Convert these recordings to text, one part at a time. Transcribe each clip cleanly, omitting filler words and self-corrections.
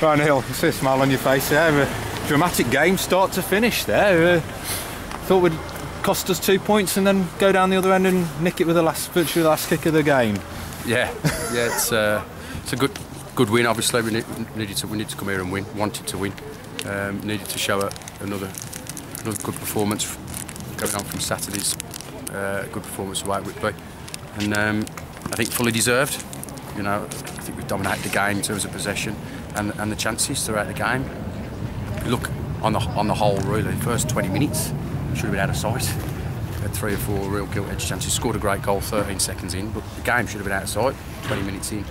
Right, Neil, I see a smile on your face there. A dramatic game, start to finish there. Thought would cost us 2 points and then go down the other end and nick it with virtually the last kick of the game. Yeah, it's a good win. Obviously, we needed to come here and win. Wanted to win. Needed to show another good performance going on from Saturday's good performance away at Whitby, and I think fully deserved. You know, I think we dominated the game in terms of possession and the chances throughout the game. Look, on the whole, really, the first 20 minutes should have been out of sight. We had 3 or 4 real gilt-edged chances. Scored a great goal 13 seconds in, but the game should have been out of sight 20 minutes in.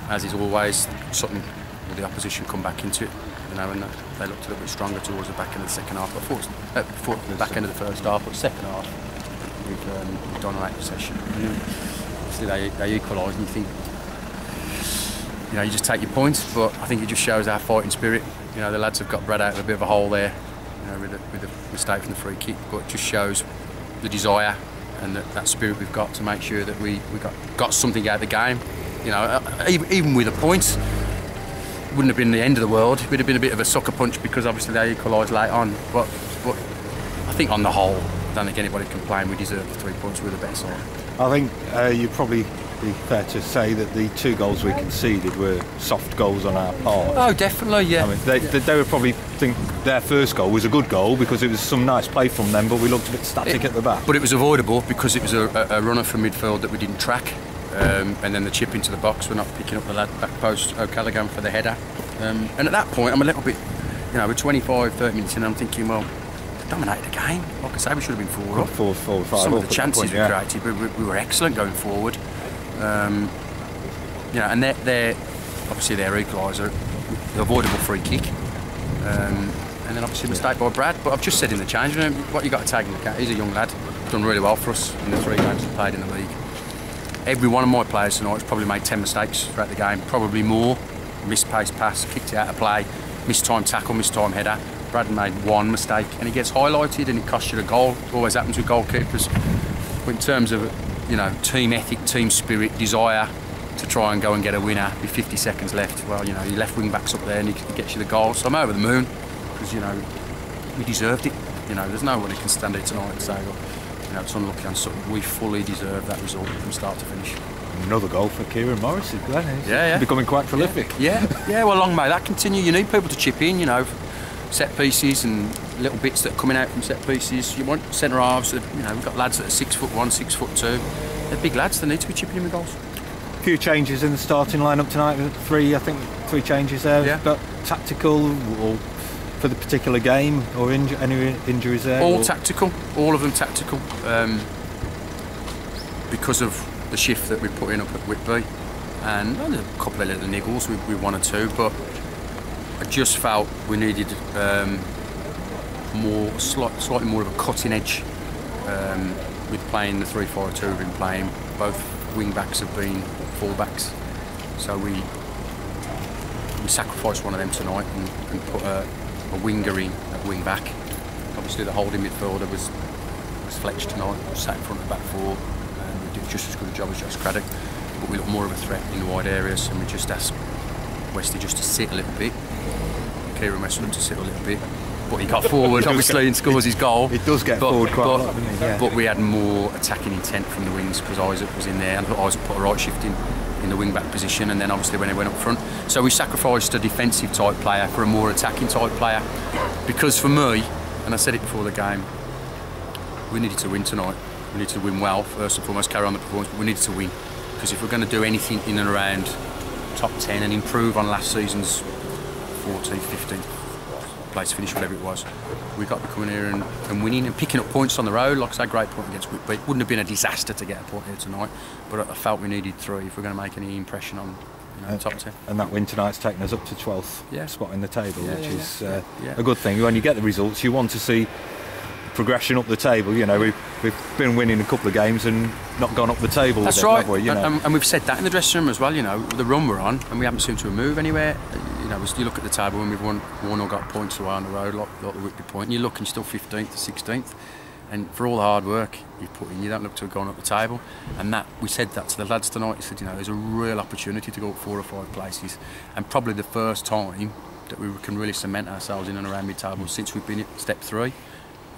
As is always, Sutton, with the opposition, come back into it. You know, and they looked a little bit stronger towards the back end of the second half. Before the back end of the first half, but second half, we've dominated possession. See, they equalised, and you think, you know, you just take your points. But I think it just shows our fighting spirit. You know, the lads have got Brad out of a bit of a hole there, you know, with the mistake from the free kick. But it just shows the desire and that spirit we've got to make sure that we got something out of the game. You know, even with a point, it wouldn't have been the end of the world. It would have been a bit of a sucker punch because obviously they equalised late on. But I think on the whole, I don't think anybody can complain. We deserve the 3 points. We're the better side. I think you'd probably be fair to say that the 2 goals we conceded were soft goals on our part. Oh, definitely, yeah. I mean, they would probably think their first goal was a good goal because it was some nice play from them, but we looked a bit static at the back. But it was avoidable because it was a runner from midfield that we didn't track. And then the chip into the box, we're not picking up the lad back post O'Callaghan for the header. And at that point, I'm a little bit, you know, we're 25, 30 minutes in, and I'm thinking, well, we dominated the game. Like I say, we should have been 4 up. 4 or 5 Some of the chances we created, we were excellent going forward. You know, and they're obviously their equaliser, the avoidable free kick. And then obviously a mistake by Brad. But I've just said in the change room, what you got to take into account, he's a young lad, done really well for us in the 3 games he played in the league. Every one of my players tonight has probably made 10 mistakes throughout the game, probably more. Missed pace pass, kicked it out of play, missed time tackle, missed time header. Brad made 1 mistake and he gets highlighted and it costs you a goal. It always happens with goalkeepers. But in terms of, you know, team ethic, team spirit, desire to try and go and get a winner with 50 seconds left, well, you know, your left wing back's up there and he gets you the goal. So I'm over the moon because, you know, we deserved it. You know, there's nobody can stand here tonight and say, well, you know, it's unlucky on Sutton. We fully deserve that result from start to finish. Another goal for Kieran Morris, Glenn. Yeah. Becoming quite prolific. Yeah. Well, long may that continue. You need people to chip in, you know, set pieces and little bits that are coming out from set pieces. You want centre halves. You know, we've got lads that are 6'1", 6'2". They're big lads. They need to be chipping in with goals. A few changes in the starting lineup tonight. 3 changes there. Yeah. But tactical or for the particular game or any injuries there? All tactical. All of them tactical. Because of the shift that we put in up at Whitby, and a couple of little niggles with 1 or 2, but I just felt we needed slightly more of a cutting edge with playing the 3-4-2 we've been playing. Both wing backs have been full backs, so we sacrificed one of them tonight and put a winger in at wing back. Obviously the holding midfielder was Fletch tonight, sat in front of the back 4. Just as good a job as Josh Craddock, but we look more of a threat in the wide areas, and we just asked Westy just to sit a little bit. Kieran Weston to sit a little bit, but he got forward obviously and scores his goal. It does get forward quite a lot, doesn't he? Yeah. But we had more attacking intent from the wings because Isaac was in there, and Isaac put a right shift in the wing back position, and then obviously when he went up front, so we sacrificed a defensive type player for a more attacking type player, because for me, and I said it before the game, we needed to win tonight. We need to win well, first and foremost, carry on the performance, but we needed to win. Because if we're going to do anything in and around top 10 and improve on last season's 14th, 15th place finish, whatever it was, we've got to be coming here and winning and picking up points on the road. Like I say, great point against Whitby. It wouldn't have been a disaster to get a point here tonight, but I felt we needed 3 if we're going to make any impression on, you know, top 10. And that win tonight's taken us up to 12th spot in the table, which is a good thing. When you get the results, you want to see progression up the table. You know, we've been winning a couple of games and not gone up the table. That's right, and we've said that in the dressing room as well. You know, the run we're on, and we haven't seemed to move anywhere. You know, you look at the table when we've won or got points away on the road, like the Whitby point, and you look and you're still 15th, 16th, And for all the hard work you put in, you don't look to have gone up the table. And that, we said that to the lads tonight. We said, you know, there's a real opportunity to go up 4 or 5 places, and probably the first time that we can really cement ourselves in and around mid-table since we've been at step 3, you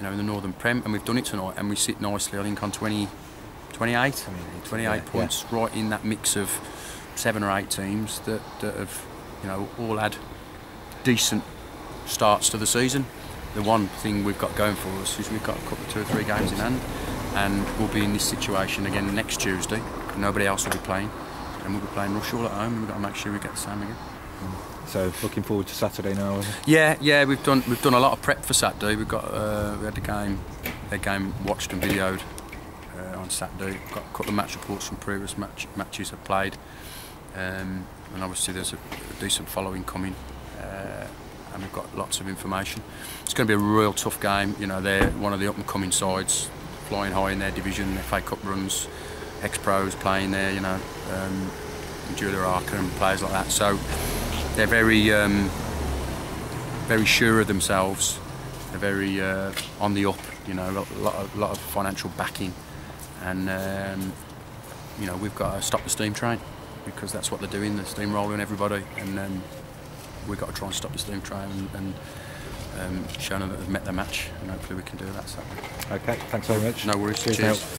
know, in the Northern Prem, and we've done it tonight, and we sit nicely, I think, on 28 points, right in that mix of 7 or 8 teams that have, you know, all had decent starts to the season. The one thing we've got going for us is we've got a couple of 2 or 3 games in hand, and we'll be in this situation again next Tuesday. Nobody else will be playing, and we'll be playing Rushall at home, and we've got to make sure we get the same again. So looking forward to Saturday now. Yeah, we've done a lot of prep for Saturday. We've got we had the game watched and videoed on Saturday. We've got a couple of match reports from previous matches I've played, and obviously there's a decent following coming. And we've got lots of information. It's going to be a real tough game. You know, they're one of the up-and-coming sides, flying high in their division. FA Cup runs, ex-pros playing there. You know, Julia Archer and players like that. So they're very, very sure of themselves. They're very on the up. You know, a lot of financial backing, and you know, we've got to stop the steam train, because that's what they're doing. They're steamrolling everybody, and we've got to try and stop the steam train and show them that they've met their match, and hopefully we can do that Saturday. Okay, thanks very much. No worries. Cheers.